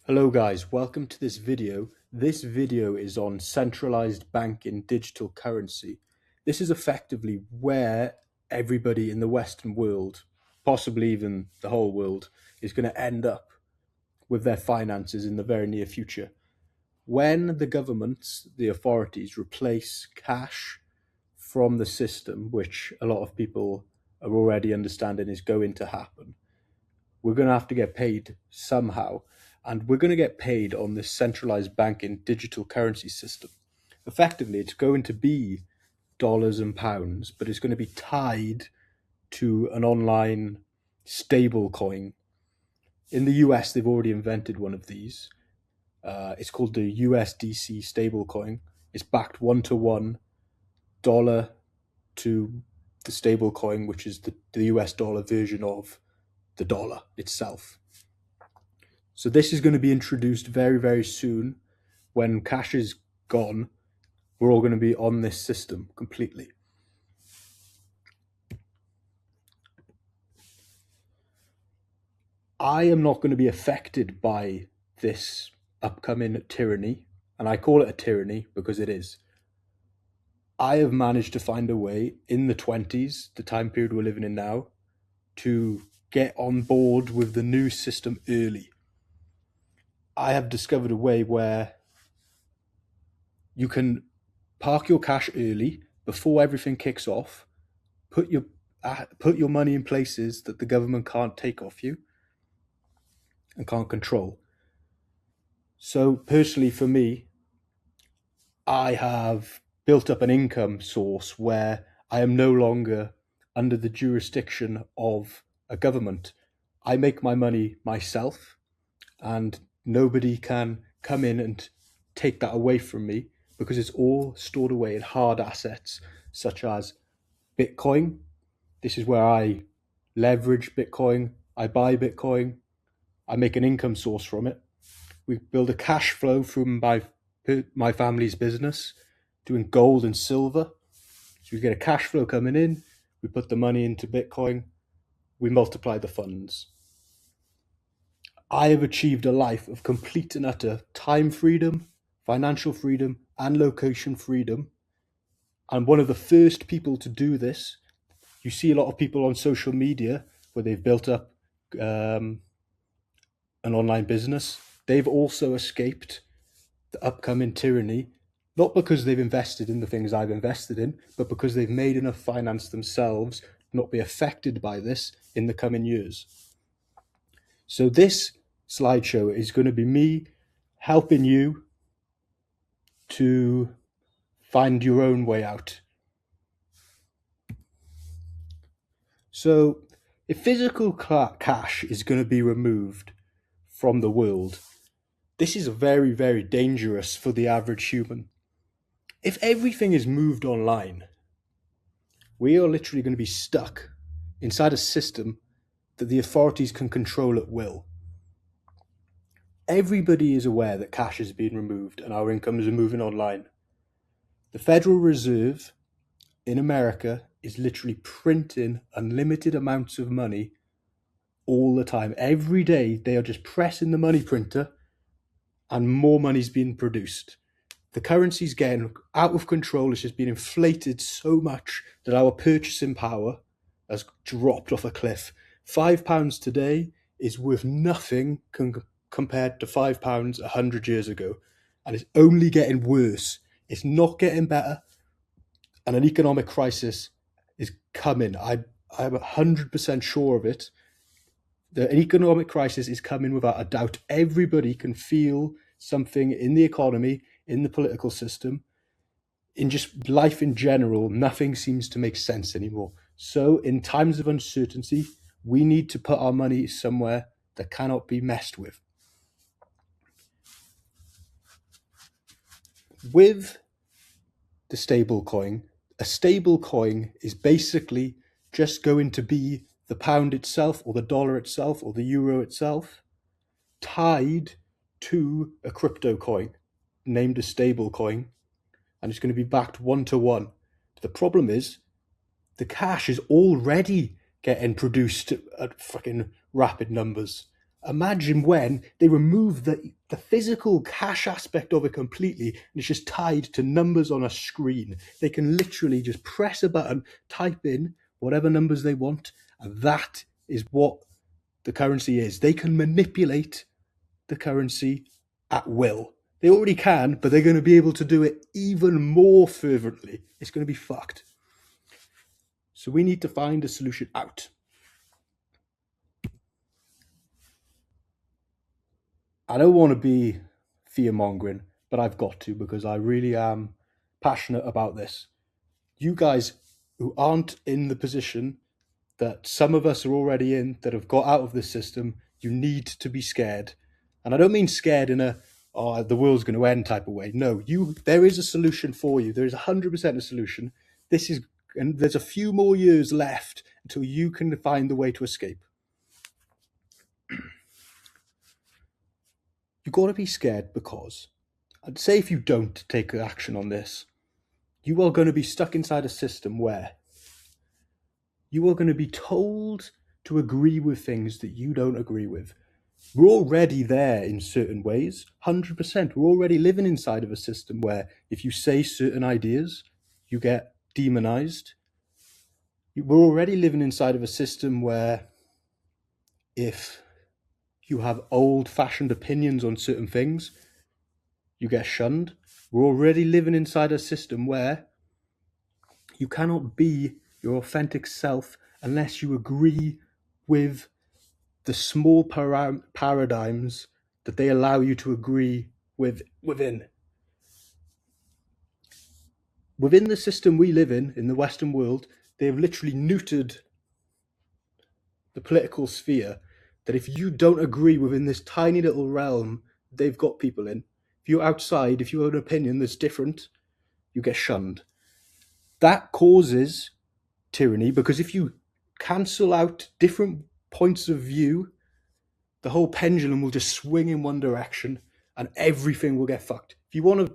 Hello guys, welcome to this video. This video is on centralized banking digital currency. This is effectively where everybody in the Western world, possibly even the whole world, is going to end up with their finances in the very near future. When the governments, the authorities, replace cash from the system, which a lot of people are already understanding is going to happen, we're going to have to get paid somehow. And we're going to get paid on this centralized banking digital currency system. Effectively, it's going to be dollars and pounds, but it's going to be tied to an online stable coin. In the US, they've already invented one of these. It's called the USDC stable coin. It's backed 1-to-1 dollar to the stable coin, which is the US dollar version of the dollar itself. So this is going to be introduced very, very soon. When cash is gone, we're all going to be on this system completely. I am not going to be affected by this upcoming tyranny, and I call it a tyranny because it is. I have managed to find a way in the 20s, the time period we're living in now, to get on board with the new system early. I have discovered a way where you can park your cash early before everything kicks off, put your money in places that the government can't take off you and can't control. So personally for me, I have built up an income source where I am no longer under the jurisdiction of a government. I make my money myself, and nobody can come in and take that away from me because it's all stored away in hard assets such as Bitcoin. This is where I leverage Bitcoin, I buy Bitcoin, I make an income source from it. We build a cash flow from my family's business, doing gold and silver. So we get a cash flow coming in, we put the money into Bitcoin, we multiply the funds. I have achieved a life of complete and utter time freedom, financial freedom, and location freedom. I'm one of the first people to do this. You see a lot of people on social media where they've built up an online business. They've also escaped the upcoming tyranny, not because they've invested in the things I've invested in, but because they've made enough finance themselves to not be affected by this in the coming years. So this slideshow is going to be me helping you to find your own way out. So if physical cash is going to be removed from the world, this is very, very dangerous for the average human. If everything is moved online, we are literally going to be stuck inside a system that the authorities can control at will. Everybody is aware that cash is being removed and our incomes are moving online. The Federal Reserve in America is literally printing unlimited amounts of money all the time. Every day they are just pressing the money printer and more money is being produced. The currency's getting out of control. It's just been inflated so much that our purchasing power has dropped off a cliff. £5 today is worth nothing compared to £5 100 years ago. And it's only getting worse. It's not getting better. And an economic crisis is coming. I'm 100% sure of it. The economic crisis is coming without a doubt. Everybody can feel something in the economy, in the political system, in just life in general. Nothing seems to make sense anymore. So in times of uncertainty, we need to put our money somewhere that cannot be messed with. With the stable coin, a stable coin is basically just going to be the pound itself or the dollar itself or the euro itself tied to a crypto coin named a stable coin, and it's going to be backed 1-to-1. The problem is the cash is already getting produced at fucking rapid numbers, Imagine when they remove the physical cash aspect of it completely and it's just tied to numbers on a screen. They can literally just press a button, type in whatever numbers they want, and that is what the currency is. They can manipulate the currency at will. They already can, but they're going to be able to do it even more fervently. It's going to be fucked. So we need to find a solution out. I don't want to be fear-mongering, but I've got to because I really am passionate about this. You guys who aren't in the position that some of us are already in, that have got out of this system, you need to be scared. And I don't mean scared in a, oh, the world's going to end type of way. No, there is a solution for you. There is 100% a solution. And there's a few more years left until you can find the way to escape. You've got to be scared because, I'd say if you don't take action on this, you are going to be stuck inside a system where you are going to be told to agree with things that you don't agree with. We're already there in certain ways, 100%. We're already living inside of a system where if you say certain ideas, you get demonized. We're already living inside of a system where if you have old-fashioned opinions on certain things, you get shunned. We're already living inside a system where you cannot be your authentic self unless you agree with the small paradigms that they allow you to agree with within. Within the system we live in the Western world, they have literally neutered the political sphere, that if you don't agree within this tiny little realm they've got people in, if you're outside, if you have an opinion that's different, you get shunned. That causes tyranny, because if you cancel out different points of view, the whole pendulum will just swing in one direction and everything will get fucked. If you want to,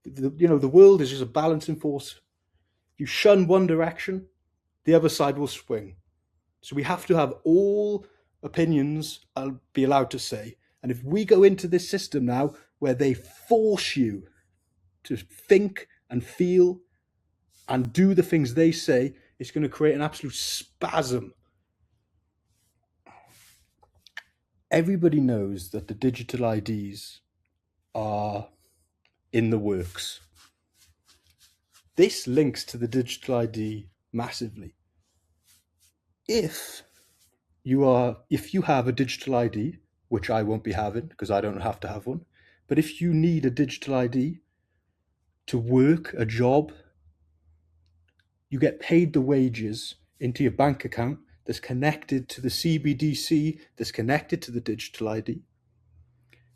the world is just a balancing force. If you shun one direction, the other side will swing. So we have to have all opinions and be allowed to say. And if we go into this system now where they force you to think and feel and do the things they say, it's going to create an absolute spasm. Everybody knows that the digital IDs are in the works. This links to the digital ID massively. If you have a digital ID, which I won't be having because I don't have to have one, but if you need a digital ID to work a job, you get paid the wages into your bank account that's connected to the CBDC, that's connected to the digital ID.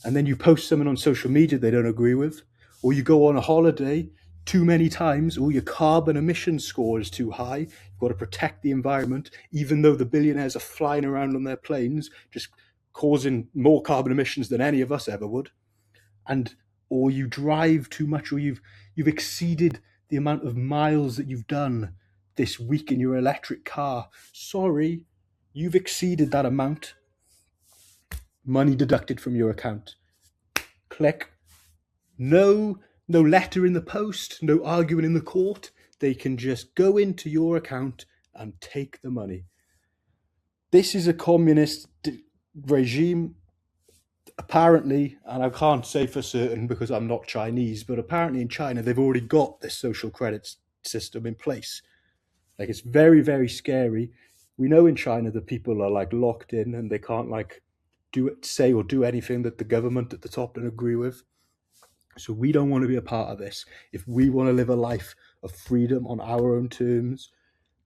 And then you post something on social media they don't agree with, or you go on a holiday too many times, or your carbon emission score is too high. You've got to protect the environment, even though the billionaires are flying around on their planes, just causing more carbon emissions than any of us ever would. Or you drive too much, or you've exceeded the amount of miles that you've done this week in your electric car. Sorry, you've exceeded that amount. Money deducted from your account. Click. No letter in the post, no arguing in the court. They can just go into your account and take the money. This is a communist regime, apparently, and I can't say for certain because I'm not Chinese, but apparently in China they've already got this social credit system in place. Like, it's very, very scary. We know in China that people are like locked in and they can't say or do anything that the government at the top don't agree with. So we don't want to be a part of this. If we want to live a life of freedom on our own terms,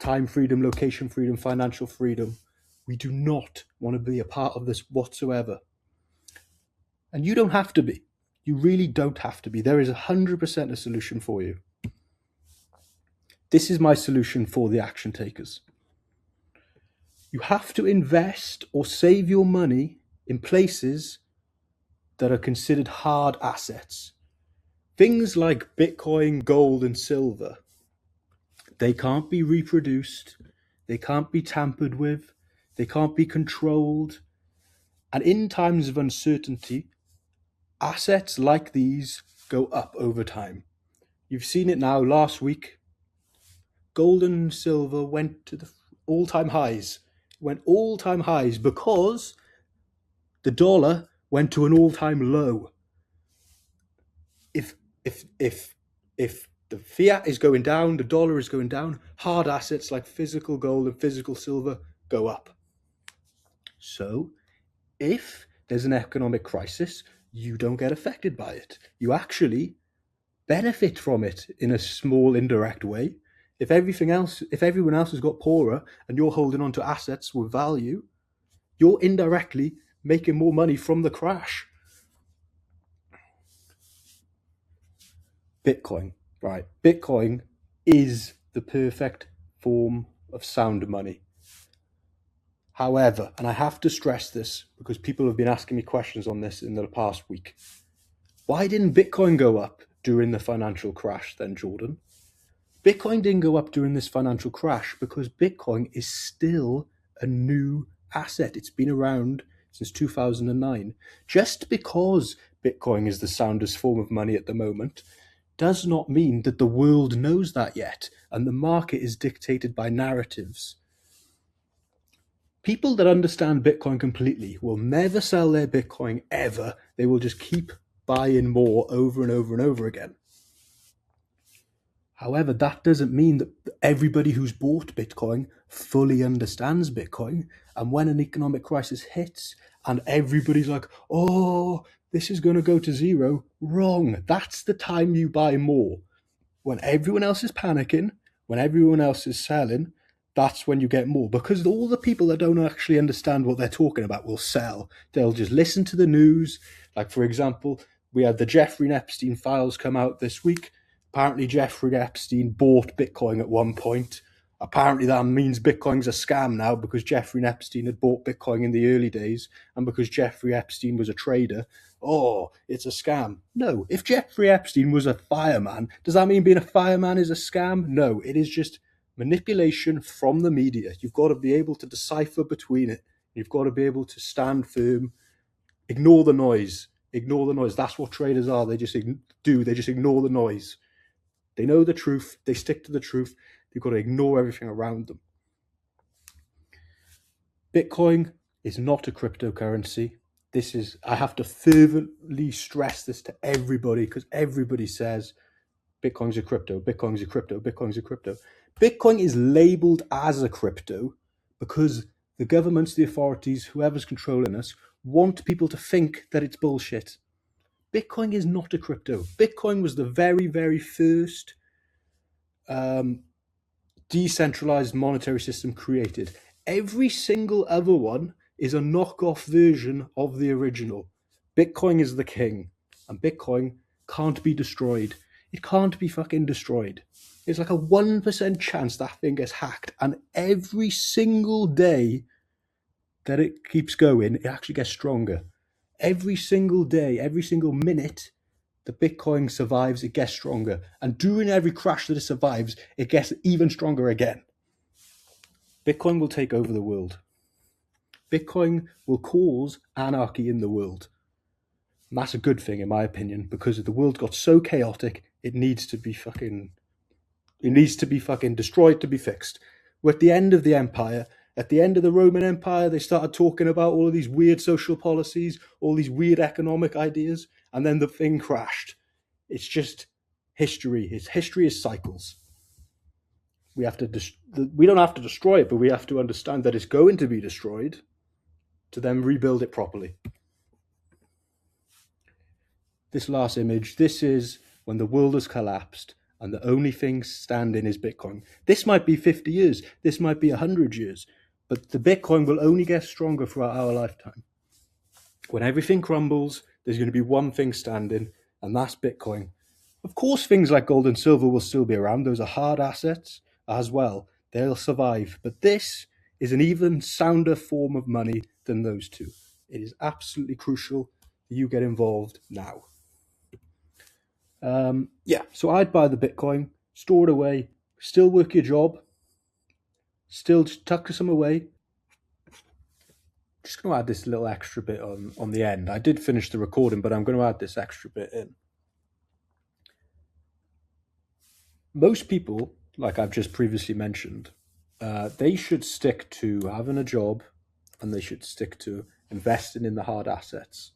time freedom, location freedom, financial freedom, we do not want to be a part of this whatsoever. And you don't have to be. You really don't have to be. There is 100% a solution for you. This is my solution for the action takers. You have to invest or save your money in places that are considered hard assets. Things like Bitcoin, gold, and silver. They can't be reproduced. They can't be tampered with. They can't be controlled. And in times of uncertainty, assets like these go up over time. You've seen it now. Last week, gold and silver went to the all-time highs. Went all-time highs because the dollar went to an all-time low. If if if if the fiat is going down, the dollar is going down, hard assets like physical gold and physical silver go up. So if there's an economic crisis, you don't get affected by it. You actually benefit from it in a small indirect way. If everyone else has got poorer and you're holding on to assets with value, you're indirectly making more money from the crash. Bitcoin, right? Bitcoin is the perfect form of sound money. However, and I have to stress this because people have been asking me questions on this in the past week. Why didn't Bitcoin go up during the financial crash then, Jordan? Bitcoin didn't go up during this financial crash because Bitcoin is still a new asset. It's been around since 2009. Just because Bitcoin is the soundest form of money at the moment does not mean that the world knows that yet, and the market is dictated by narratives. People that understand Bitcoin completely will never sell their Bitcoin ever. They will just keep buying more over and over and over again. However, that doesn't mean that everybody who's bought Bitcoin fully understands Bitcoin. And when an economic crisis hits and everybody's like, oh, this is going to go to zero, wrong. That's the time you buy more. When everyone else is panicking, when everyone else is selling, that's when you get more. Because all the people that don't actually understand what they're talking about will sell. They'll just listen to the news. Like, for example, we had the Jeffrey Epstein files come out this week. Apparently, Jeffrey Epstein bought Bitcoin at one point. Apparently, that means Bitcoin's a scam now because Jeffrey Epstein had bought Bitcoin in the early days, and because Jeffrey Epstein was a trader, oh, it's a scam. No, if Jeffrey Epstein was a fireman, does that mean being a fireman is a scam? No, it is just manipulation from the media. You've got to be able to decipher between it. You've got to be able to stand firm. Ignore the noise. Ignore the noise. That's what traders are. They just ignore the noise. They know the truth. They stick to the truth. You've got to ignore everything around them. Bitcoin is not a cryptocurrency. I have to fervently stress this to everybody because everybody says Bitcoin's a crypto, Bitcoin's a crypto, Bitcoin's a crypto. Bitcoin is labeled as a crypto because the governments, the authorities, whoever's controlling us, want people to think that it's bullshit. Bitcoin is not a crypto. Bitcoin was the very, very first decentralized monetary system created. Every single other one is a knockoff version of the original. Bitcoin is the king, and Bitcoin can't be destroyed. It can't be fucking destroyed. It's like a 1% chance that thing gets hacked, and every single day that it keeps going, it actually gets stronger. Every single day, every single minute, the Bitcoin survives, it gets stronger. And during every crash that it survives, it gets even stronger again. Bitcoin will take over the world. Bitcoin will cause anarchy in the world. And that's a good thing, in my opinion, because the world got so chaotic, it needs to be fucking destroyed to be fixed. We're at the end of the empire. At the end of the Roman Empire, they started talking about all of these weird social policies, all these weird economic ideas, and then the thing crashed. It's just history. History is cycles. We don't have to destroy it, but we have to understand that it's going to be destroyed to then rebuild it properly. This last image, this is when the world has collapsed and the only thing standing is Bitcoin. This might be 50 years, this might be 100 years, but the Bitcoin will only get stronger throughout our lifetime. When everything crumbles, there's going to be one thing standing, and that's Bitcoin. Of course, things like gold and silver will still be around. Those are hard assets as well. They'll survive. But this is an even sounder form of money than those two. It is absolutely crucial that you get involved now. So I'd buy the Bitcoin, store it away, still work your job, still tuck some away, just going to add this little extra bit on the end. I did finish the recording, but I'm going to add this extra bit in. Most people, like I've just previously mentioned, they should stick to having a job, and they should stick to investing in the hard assets.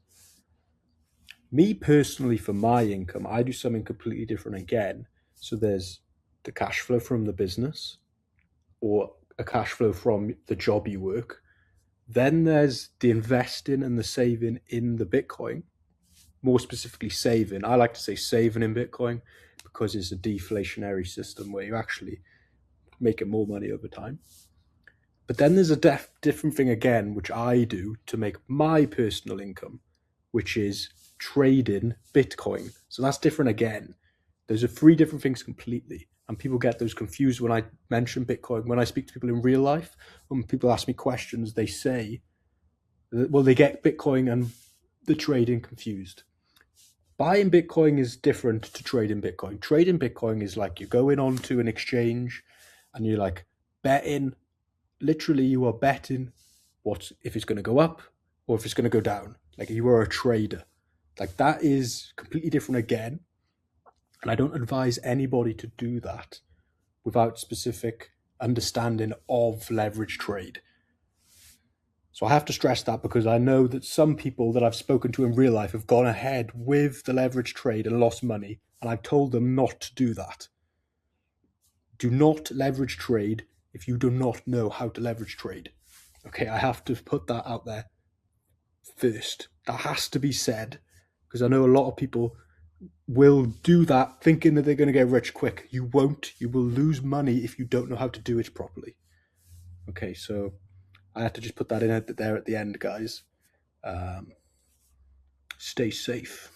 Me personally, for my income, I do something completely different again. So there's the cash flow from the business, or a cash flow from the job you work. Then there's the investing and the saving in the Bitcoin, more specifically saving. I like to say saving in Bitcoin because it's a deflationary system where you actually making more money over time. But then there's a different thing again, which I do to make my personal income, which is trading Bitcoin. So that's different again. Those are three different things completely. And people get those confused when I mention Bitcoin. When I speak to people in real life, when people ask me questions, they say, well, they get Bitcoin and the trading confused. Buying Bitcoin is different to trading Bitcoin. Trading Bitcoin is like you're going on to an exchange and you're like betting. Literally, you are betting what if it's going to go up or if it's going to go down. Like you are a trader. Like that is completely different again. And I don't advise anybody to do that without specific understanding of leverage trade. So I have to stress that because I know that some people that I've spoken to in real life have gone ahead with the leverage trade and lost money. And I've told them not to do that. Do not leverage trade if you do not know how to leverage trade. Okay, I have to put that out there first. That has to be said because I know a lot of people will do that thinking that they're going to get rich quick. You won't. You will lose money if you don't know how to do it properly. Okay, so I had to just put that in there at the end, guys. Stay safe.